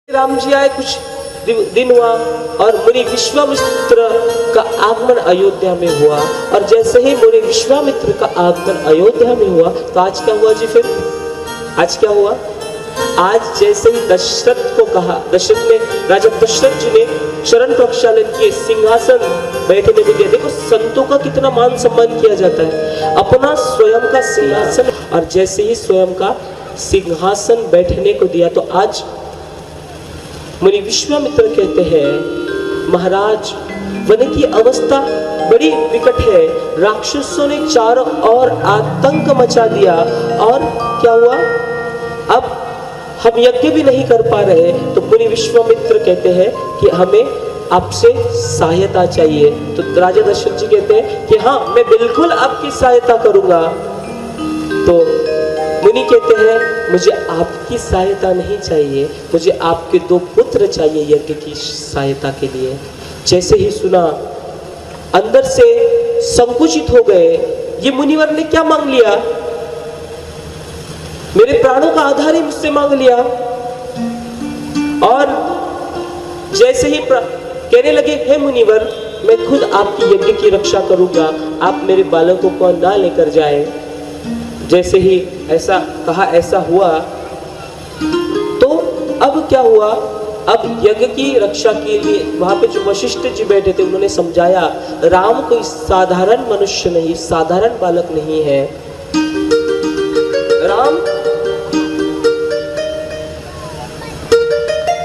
राम जी आए, कुछ दिन हुआ और मुनि विश्वामित्र का आगमन अयोध्या में हुआ। और जैसे ही मुनि विश्वामित्र का आगमन अयोध्या में हुआ तो आज क्या हुआ जी? फिर आज क्या हुआ? आज जैसे ही दशरथ को कहा, दशरथ ने, राजा दशरथ जी ने शरण प्रक्षालन किए, सिंहासन बैठने को दिया। देखो संतों का कितना मान सम्मान किया जाता है, अपना स्वयं का सिंहासन। और जैसे ही स्वयं का सिंहासन बैठने को दिया तो आज मुनि विश्वामित्र कहते हैं, महाराज वन की अवस्था बड़ी विकट है, राक्षसों ने चारों ओर आतंक मचा दिया। और क्या हुआ? अब हम यज्ञ भी नहीं कर पा रहे। तो मुनि विश्वामित्र कहते हैं कि हमें आपसे सहायता चाहिए। तो राजा दशरथ जी कहते हैं कि हाँ, मैं बिल्कुल आपकी सहायता करूंगा। तो मुनि कहते हैं, मुझे आपकी सहायता नहीं चाहिए, मुझे आपके 2 पुत्र चाहिए यज्ञ की सहायता के लिए। जैसे ही सुना अंदर से संकुचित हो गए, ये मुनिवर ने क्या मांग लिया? मेरे प्राणों का आधार ही मुझसे मांग लिया। और जैसे ही कहने लगे, हे मुनिवर, मैं खुद आपकी यज्ञ की रक्षा करूंगा, आप मेरे बालकों को ना लेकर जाए। जैसे ही ऐसा कहा, ऐसा हुआ। तो अब क्या हुआ? अब यज्ञ की रक्षा के लिए वहां पे जो वशिष्ठ जी बैठे थे, उन्होंने समझाया, राम कोई साधारण मनुष्य नहीं, साधारण बालक नहीं है। राम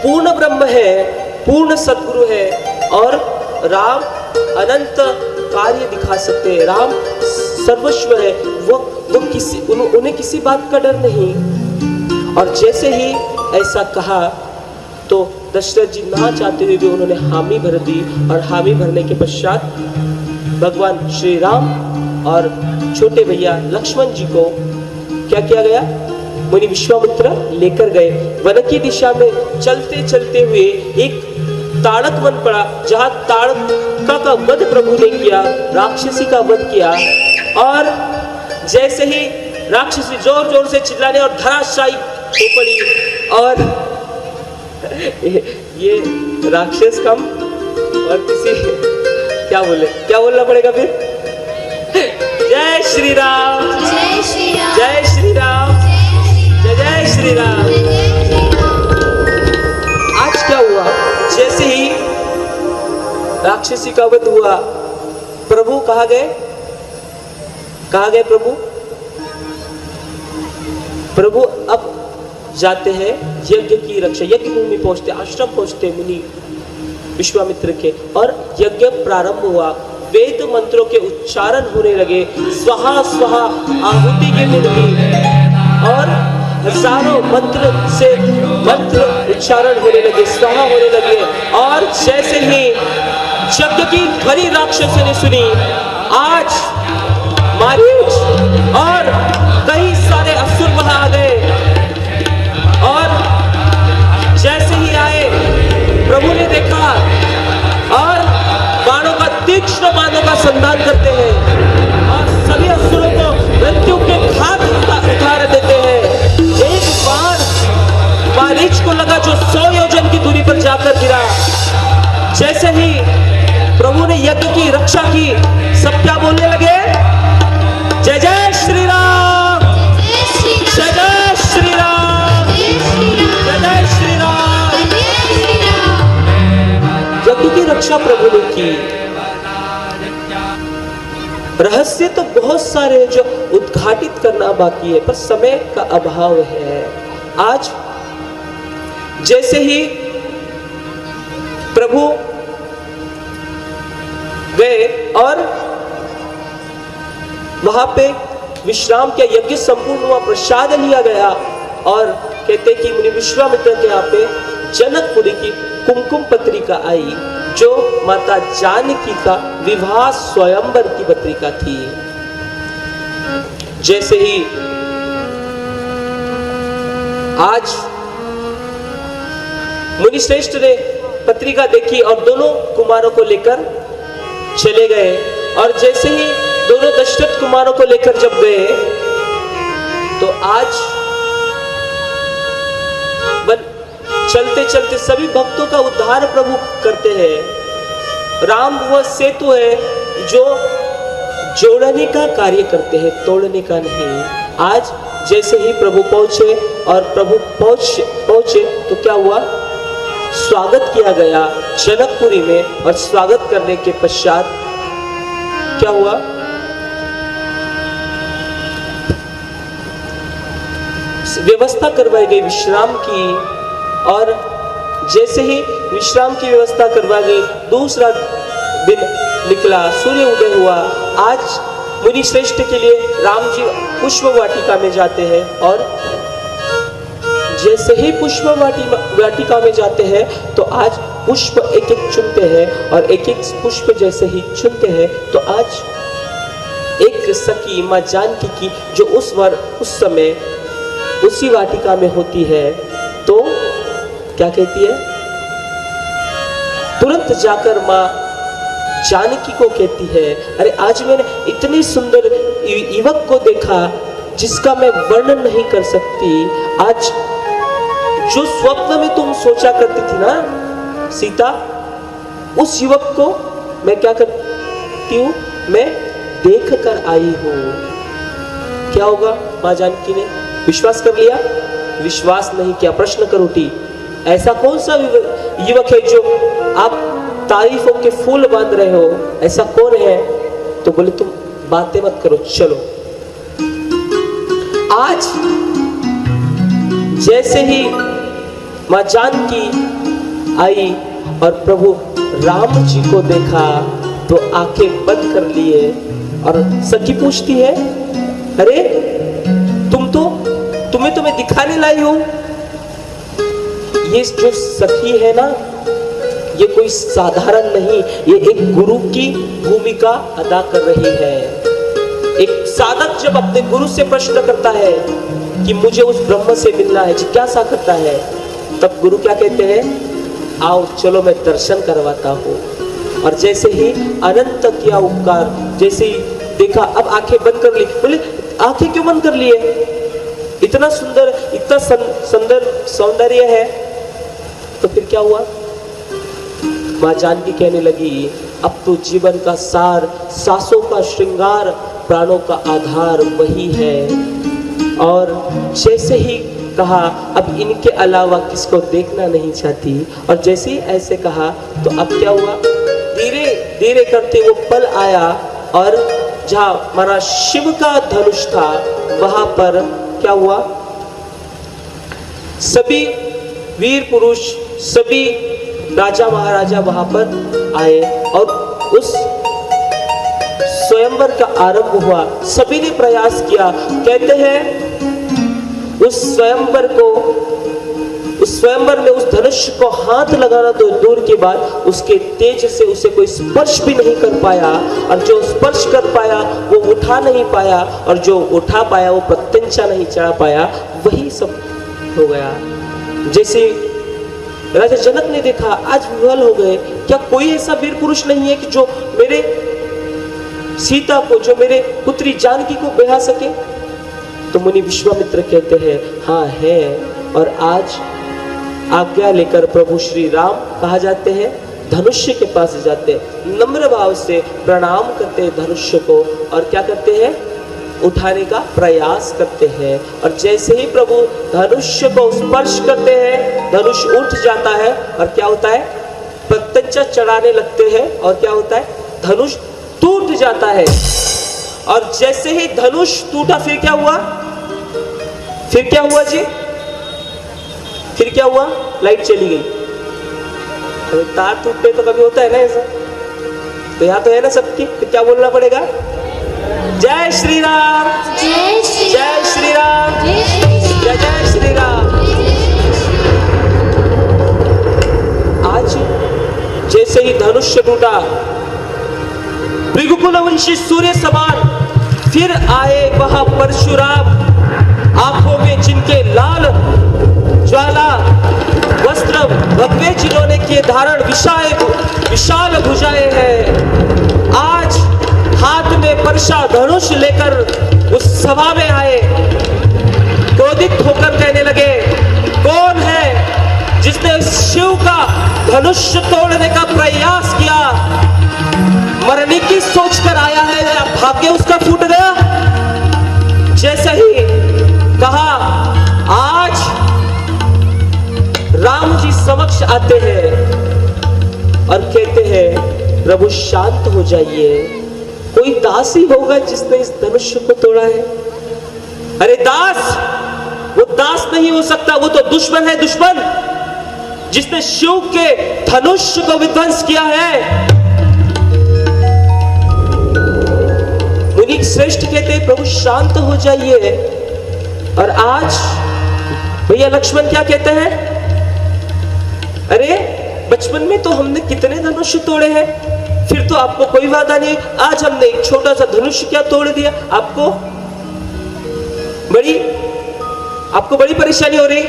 पूर्ण ब्रह्म है, पूर्ण सद्गुरु है, और राम अनंत कार्य दिखा सकते हैं। राम सर्वस्व है, वो उन्हें किसी बात का डर नहीं। और जैसे ही ऐसा कहा तो दशरथ जी ना चाहते हुए भी उन्होंने हामी भर दी। और हामी भरने के पश्चात भगवान श्री राम और छोटे भैया लक्ष्मण जी को क्या किया गया? मुनि विश्वामित्र लेकर गए। वन की दिशा में चलते चलते हुए एक ताड़क वन पड़ा, जहां ताड़का का वध प्रभु ने किया, राक्षसी का वध किया। और जैसे ही राक्षसी जोर जोर से चिल्लाने और धराशायी हो पड़ी, और ये राक्षस कम और किसी क्या बोलना पड़ेगा फिर? जय श्री राम, जय श्री राम, जय श्री राम, जय श्री राम। आज क्या हुआ? जैसे ही राक्षसी का वध हुआ, प्रभु कहाँ गए? कहाँ गए प्रभु? प्रभु अब जाते हैं यज्ञ की रक्षा, यज्ञ भूमि पहुंचते, आश्रम पहुंचते मुनि विश्वामित्र के। और यज्ञ प्रारंभ हुआ, वेद मंत्रों के उच्चारण होने लगे, स्वाहा स्वाहा आहुति गिरने लगी, और हजारों मंत्र उच्चारण होने लगे, स्वाहा होने लगे। और जैसे ही यज्ञ की ध्वनि राक्षसों ने सुनी, आज मारीच और कई सारे असुर वहां आ गए। और जैसे ही आए, प्रभु ने देखा और बाणों का, तीक्ष्ण बाणों का संधान करते हैं और सभी असुरों को मृत्यु के घाट उतार देते हैं। एक बार मारीच को लगा जो 100 योजन की दूरी पर जाकर गिरा। जैसे ही प्रभु ने यज्ञ की रक्षा की, सब क्या बोलने लगे? जय जय श्री राम, जय जय श्री राम, जय जय श्री राम। यज्ञ की रक्षा प्रभु ने की। रहस्य तो बहुत सारे जो उद्घाटित करना बाकी है, पर समय का अभाव है। आज जैसे ही प्रभु गए और वहां पे विश्राम किया, यज्ञ संपूर्ण हुआ, प्रसाद लिया गया। और कहते कि मुनि विश्वामित्र के यहाँ पे जनकपुरी की कुमकुम पत्रिका आई, जो माता जानकी का विवाह स्वयंवर की पत्रिका थी। जैसे ही आज मुनि श्रेष्ठ ने पत्रिका देखी और दोनों कुमारों को लेकर चले गए। और जैसे ही दोनों दशरथ कुमारों को लेकर जब गए तो आज चलते चलते सभी भक्तों का उद्धार प्रभु करते हैं। राम वह सेतु है जो जोड़ने का कार्य करते हैं, तोड़ने का नहीं। आज जैसे ही प्रभु पहुंचे और प्रभु पहुंचे तो क्या हुआ, स्वागत किया गया जनकपुरी में, और स्वागत करने के पश्चात क्या हुआ, व्यवस्था करवाई गई विश्राम की। और जैसे ही विश्राम की व्यवस्था करवाई गई, दूसरा दिन निकला, सूर्य उदय हुआ। आज मुनि श्रेष्ठ के लिए राम जी पुष्प वाटिका में जाते हैं, और जैसे ही पुष्प वाटिका में जाते हैं तो आज पुष्प एक एक चुनते हैं, और एक एक पुष्प जैसे ही चुनते हैं तो आज एक सखी माँ जानकी की जो उस समय उसी वाटिका में होती है, तो क्या कहती है, तुरंत जाकर माँ जानकी को कहती है, अरे आज मैंने इतनी सुंदर युवक को देखा जिसका मैं वर्णन नहीं कर सकती। आज जो स्वप्न में तुम सोचा करती थी ना सीता, उस युवक को मैं क्या करती हूँ, मैं देख कर आई हूँ। क्या होगा, माँ जानकी ने विश्वास कर लिया, विश्वास नहीं किया, प्रश्न कर उठी, ऐसा कौन सा युवक है जो आप तारीफों के फूल बांध रहे हो, ऐसा कौन है? तो बोले तुम बातें मत करो, चलो। आज जैसे ही मां जानकी आई और प्रभु राम जी को देखा तो आंखें बंद कर लिए, और सखी पूछती है, अरे तुम्हें तो मैं दिखाने लाई हूं। ये जो सखी है ना, ये कोई साधारण नहीं, ये एक गुरु की भूमिका अदा कर रही है। एक साधक जब अपने गुरु से प्रश्न करता है कि मुझे उस ब्रह्म से मिलना है, जिज्ञासा करता है, तब गुरु क्या कहते हैं, आओ चलो मैं दर्शन करवाता हूँ। और जैसे ही अनंत किया उपकार, जैसे ही देखा, अब आंखें बंद कर ली। बोले आंखें क्यों बंद कर लिए, इतना सुंदर, इतना सुंदर सौंदर्य है। तो फिर क्या हुआ, मां जानकी कहने लगी, अब तो जीवन का सार, सांसों का श्रृंगार, प्राणों का आधार वही है। और जैसे ही कहा, अब इनके अलावा किसको देखना नहीं चाहती, और जैसे ही ऐसे कहा तो अब क्या हुआ, धीरे धीरे करते वो पल आया, और जहां हमारा शिव का धनुष था वहां पर क्या हुआ, सभी वीर पुरुष, सभी राजा महाराजा वहां पर आए, और उस स्वयंवर का आरंभ हुआ। सभी ने प्रयास किया, कहते हैं उस स्वयंवर में उस धनुष को हाथ लगाना तो दूर की बात, उसके तेज से उसे कोई स्पर्श भी नहीं कर पाया, और जो स्पर्श कर पाया वो उठा नहीं पाया, और जो उठा पाया वो प्रत्यंचा नहीं चढ़ा पाया, वही सब हो गया। जैसे राजा जनक ने देखा, आज विह्वल हो गए, क्या कोई ऐसा वीर पुरुष नहीं है कि जो मेरे सीता को, जो मेरे पुत्री जानकी को ब्याह सके? तो मुनि विश्वामित्र कहते हैं, हाँ है। और आज आज्ञा लेकर प्रभु श्री राम कहा जाते हैं, धनुष्य के पास जाते हैं, नम्र भाव से प्रणाम करते हैं धनुष्य को, और क्या करते हैं, उठाने का प्रयास करते हैं। और जैसे ही प्रभु धनुष्य को स्पर्श करते हैं, धनुष उठ जाता है, और क्या होता है, प्रत्यंचा चढ़ाने लगते हैं, और क्या होता है, धनुष टूट जाता है। और जैसे ही धनुष टूटा, फिर क्या हुआ, फिर क्या हुआ जी, फिर क्या हुआ, लाइट चली गई। तो तार टूटने तो कभी होता है ना ऐसा, तो यहाँ तो है ना सबकी, फिर क्या बोलना पड़ेगा, जय श्री राम, जय श्री राम, जय जय श्री राम। आज जैसे ही धनुष्य टूटा, भृगुकुलवंशी सूर्य समान फिर आए वह परशुराम, आंखों में जिनके लाल ज्वाला वस्त्र भगवे जिन्होंने किए धारण, विशाल भुजाएं हैं। आज हाथ में परशा धनुष लेकर उस सभा में आए, क्रोधित होकर कहने लगे, कौन है जिसने शिव का धनुष तोड़ने का प्रयास किया, मरने की सोचकर आया है, भाग्य उसका फूट गया। जैसे ही कहा, आज राम जी समक्ष आते हैं और कहते हैं प्रभु शांत हो जाइए, कोई दास ही होगा जिसने इस धनुष को तोड़ा है। अरे दास, वो दास नहीं हो सकता, वो तो दुश्मन है, दुश्मन जिसने शिव के धनुष को विध्वंस किया है। मुनि श्रेष्ठ कहते हैं प्रभु शांत हो जाइए। और आज भैया लक्ष्मण क्या कहते हैं, अरे बचपन में तो हमने कितने धनुष तोड़े हैं, फिर तो आपको कोई वादा नहीं, आज हमने एक छोटा सा धनुष क्या तोड़ दिया, आपको बड़ी परेशानी हो रही।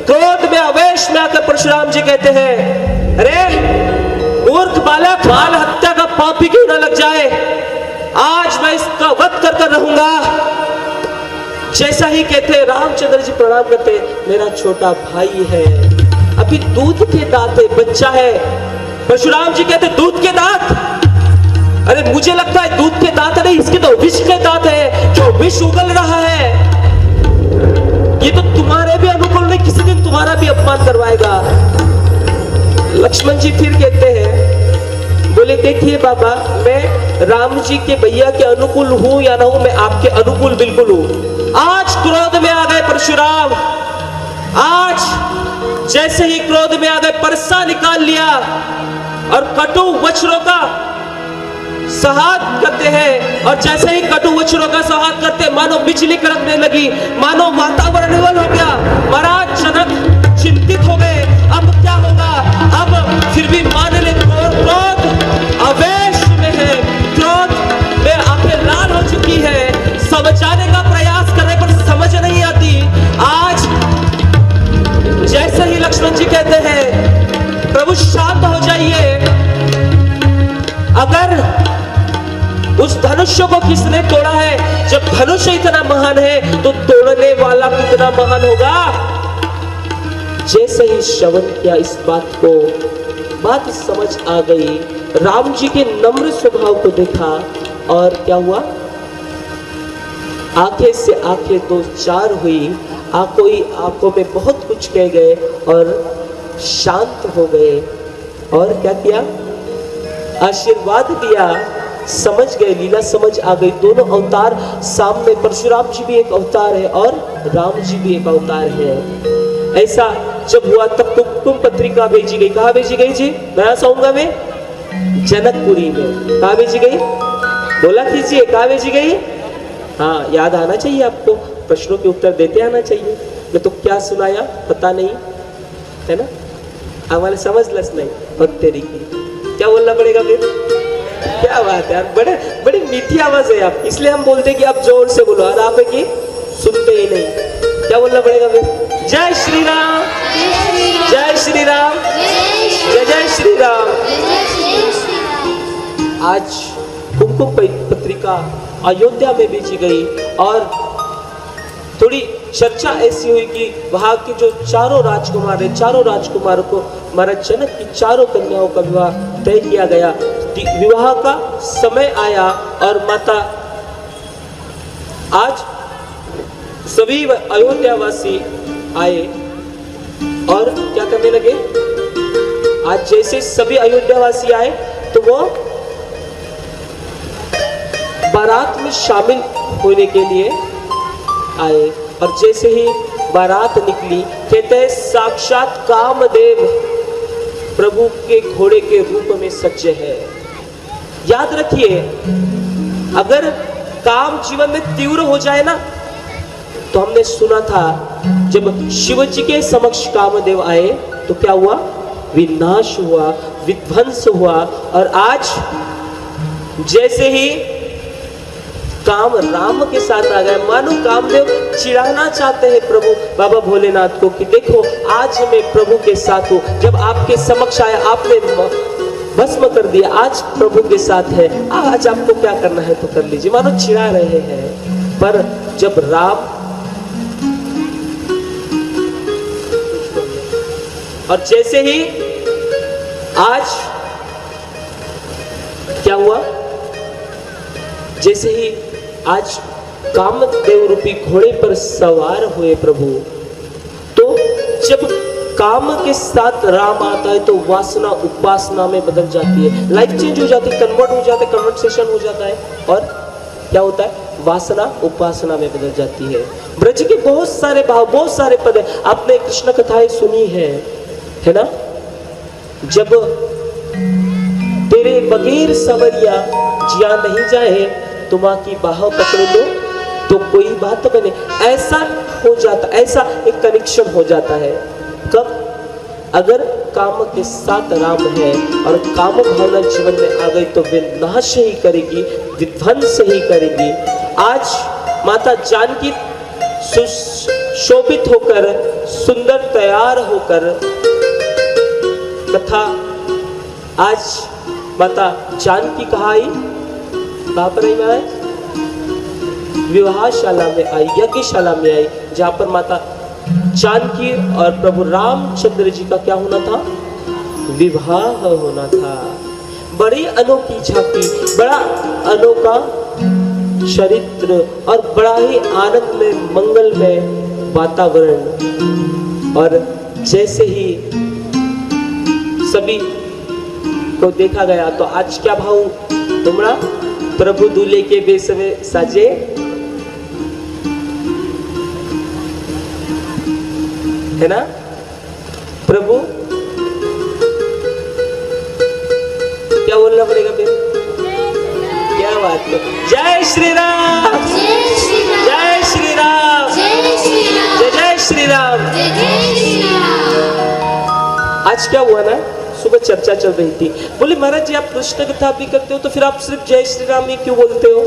क्रोध में आवेश में आकर परशुराम जी कहते हैं, अरे मूर्ख बालक, बाल हत्या का पाप ही क्यों ना लग जाए, आज मैं इसका वध कर कर रहूंगा। जैसा ही कहते रामचंद्र जी प्रणाम करते, मेरा छोटा भाई है, अभी दूध के दांत है, बच्चा है। परशुराम जी कहते दूध के दांत, अरे मुझे लगता है दूध के दांत नहीं, इसके तो विष के दांत है, जो विष उगल रहा है, ये तो तुम्हारे भी अनुकूल नहीं, किसी दिन तुम्हारा भी अपमान करवाएगा। लक्ष्मण जी फिर कहते हैं, बोले देखिए बाबा, मैं राम जी के भैया के अनुकूल हूं या ना हूं, मैं आपके अनुकूल बिल्कुल हूं। आज क्रोध में आ गए परशुराम, आज जैसे ही क्रोध में आ गए परसा निकाल लिया और कटु वचनों का संहार करते हैं। और जैसे ही कटु वचनों का संहार करते, मानो बिजली कड़कने लगी, मानो वातावरण निवल हो गया। महाराज जनक चिंतित हो गए, अब क्या होगा, अब फिर भी मान ले, क्रोध आवेश में है, क्रोध में आंखें लाल हो चुकी है, समझाने का प्रयास कर रहे पर समझ नहीं आती। आज जैसे ही लक्ष्मण जी कहते हैं प्रभु शांत हो जाइए, अगर उस धनुष को किसने तोड़ा है, जब धनुष इतना महान है तो तोड़ने वाला कितना महान होगा। जैसे ही श्रवण किया इस बात समझ आ गई, राम जी के नम्र स्वभाव को देखा और क्या हुआ, आंखें से आंखें दो चार हुई, आंखों में बहुत कुछ कह गए और शांत हो गए। और क्या किया, आशीर्वाद दिया, समझ गए, लीला समझ आ गई। दोनों अवतार सामने, परशुराम जी भी एक अवतार है और राम जी भी एक अवतार है। ऐसा जब हुआ तब कुमकुम पत्रिका भेजी गई। कहाँ भेजी गई जी, मैं आऊंगा, मैं जनकपुरी में। कहाँ भेजी गई, बोला कीजिए, कहाँ भेजी गई। हाँ, याद आना चाहिए आपको, प्रश्नों के उत्तर देते आना चाहिए। मैं तो क्या सुनाया पता नहीं, है ना, हमारे समझ लस नहीं, और तेरी की क्या बोलना पड़ेगा फिर। क्या बात है यार, बड़ी मीठी आवाज है आप, इसलिए हम बोलते कि आप जोर से बोलो, और आप है कि सुनते ही नहीं। क्या बोलना पड़ेगा फिर, जय श्री राम, जय श्री राम, जय जय श्री राम। आज कुमकुम पत्रिका अयोध्या में भेजी गई और थोड़ी चर्चा ऐसी हुई कि वहां के जो चारों राजकुमार है, चारों राजकुमारों को महाराज जनक की चारों कन्याओं का विवाह तय किया गया। विवाह का समय आया और माता, आज सभी अयोध्यावासी आए और क्या करने लगे। आज जैसे सभी अयोध्यावासी आए तो वो बारात में शामिल होने के लिए आए, और जैसे ही बारात निकली, कहते हैं साक्षात कामदेव प्रभु के घोड़े के रूप में सज्जे है। याद रखिए, अगर काम जीवन में तीव्र हो जाए ना, तो हमने सुना था जब शिव जी के समक्ष कामदेव आए तो क्या हुआ, विनाश हुआ, विध्वंस हुआ। और आज जैसे ही काम राम के साथ आ गए, मानो कामदेव चिढ़ाना चाहते हैं प्रभु बाबा भोलेनाथ को कि देखो आज मैं प्रभु के साथ हूँ, जब आपके समक्ष आया आपने भस्म कर दिया, आज प्रभु के साथ है, आज आपको क्या करना है तो कर लीजिए, मानो चिढ़ा रहे हैं। पर जब राम और जैसे ही आज क्या हुआ, जैसे ही आज कामदेव रूपी घोड़े पर सवार हुए प्रभु, तो जब काम के साथ राम आता है तो वासना उपासना में बदल जाती है, लाइफ चेंज हो जाती है, कन्वर्ट हो जाता है, कन्वर्सेशन हो जाता है, और क्या होता है, वासना उपासना में बदल जाती है। ब्रज के बहुत सारे भाव, बहुत सारे पद है, आपने कृष्ण कथाएं सुनी है ना। जब तेरे बगैर सवरिया जिया नहीं जाए, तुम की बाह पकड़ लो तो कोई बात बने, ऐसा हो जाता, ऐसा एक कनेक्शन हो जाता है। कब, अगर काम के साथ राम है और काम भावना जीवन में आ गई तो विनाश ही करेगी, विध्वंस ही करेगी। आज माता जानकी शोभित होकर, सुंदर तैयार होकर, तथा आज माता जानकी कहाँ आई, कहाँ पर आई महाराज, विवाहशाला में आई, यज्ञशाला में आई, जहां पर माता जानकी और प्रभु रामचंद्र जी का क्या होना था, विवाह होना था। बड़ी अनोखी झांकी, बड़ा अनोखा चरित्र और बड़ा ही आनंदमय मंगलमय वातावरण। और जैसे ही सभी को देखा गया तो आज क्या भाव तुमरा, प्रभु दूल्हे के वेश में सजे, है ना। प्रभु क्या बोलना पड़ेगा फिर, क्या बात है, जय श्री राम, जय श्री राम, जय श्री राम, जय जय श्री राम। आज क्या हुआ ना, सुबह चर्चा चल रही थी, बोले महाराज जी आप कृष्ण कथा भी करते हो तो फिर आप सिर्फ जय श्री राम ही क्यों बोलते हो।